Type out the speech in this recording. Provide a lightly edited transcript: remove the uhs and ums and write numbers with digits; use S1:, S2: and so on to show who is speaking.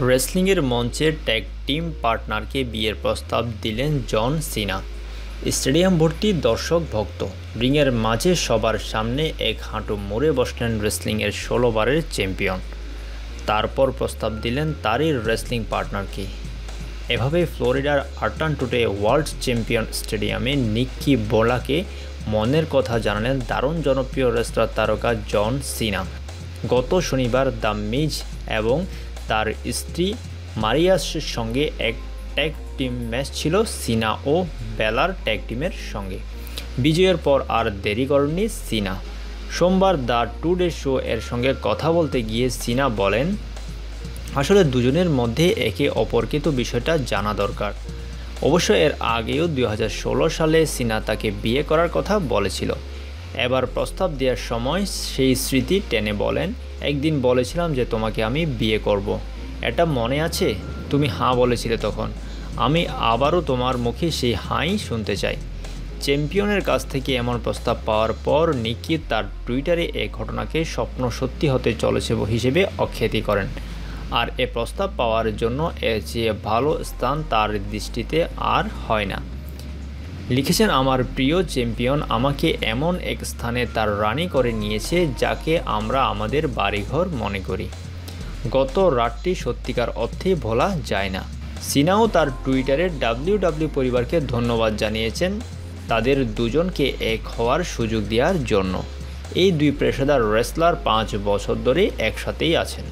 S1: রেসলিংয়ের মঞ্চে tag team পার্টনারকে বিয়ের প্রস্তাব দিলেন জন সিনা। স্টেডিয়াম ভর্তি দর্শক ভক্ত, রিংয়ের মাঝে সবার সামনে এক হাঁটু মুড়ে বসলেন রেসলিংয়ের 16 বারের চ্যাম্পিয়ন। তারপর প্রস্তাব দিলেন তারই রেসলিং পার্টনারকে। এভাবে ফ্লোরিডার আটলান্টাতে ওয়ার্ল্ড চ্যাম্পিয়ন স্টেডিয়ামে নিক্কি বোলাকে মনের কথা জানালেন দারুণ জনপ্রিয় রেসলার তারকা জন সিনা। গত শনিবার দ্য মিজ এবং তার স্ত্রী মারিয়াসের সঙ্গে এক ট্যাগ টিম ম্যাচ ছিল সিনা ও বেলার ট্যাগ টিমের সঙ্গে। বিজয়ের পর আর দেরি করেননি সিনা। সোমবার দ্য টুডে শো এর সঙ্গে কথা বলতে গিয়ে সিনা বলেন, আসলে দুজনের মধ্যে একে অপরকে তো বিষয়টা জানা দরকার। অবশ্য এর আগেও 2016 সালে সিনা তাকে বিয়ে করার কথা বলেছিল। এবার প্রস্তাব দেওয়ার সময় সেই স্মৃতি টেনে বলেন, একদিন বলেছিলাম যে তোমাকে আমি বিয়ে করব। এটা মনে আছে? তুমি হাঁ বলেছিলে তখন। আমি আবারও তোমার মুখে সেই হাঁই শুনতে চাই। চ্যাম্পিয়নের কাছ থেকে এমন প্রস্তাব পাওয়ার পর নিকি তার টুইটারে এই ঘটনাকে স্বপ্ন সত্যি হতে চলেছে হিসেবে আখ্যায়িত করেন। আর এ প্রস্তাব পাওয়ার জন্য এর চেয়ে ভালো স্থান তার দৃষ্টিতে আর হয় না। লিখেছেন, আমার প্রিয় চ্যাম্পিয়ন আমাকে এমন এক স্থানে তার রানী করে নিয়েছে যাকে আমরা আমাদের বাড়িঘর মনে করি। গত রাতটি সত্যিকার অর্থে ভোলা যায় না। সিনাও তার টুইটারে ডাব্লিউডাব্লিউ পরিবারকে ধন্যবাদ জানিয়েছেন তাদের দুজনকে এক হওয়ার সুযোগ দেওয়ার জন্য। এই দুই পেশাদার রেসলার 5 বছর ধরে একসাথেই আছেন।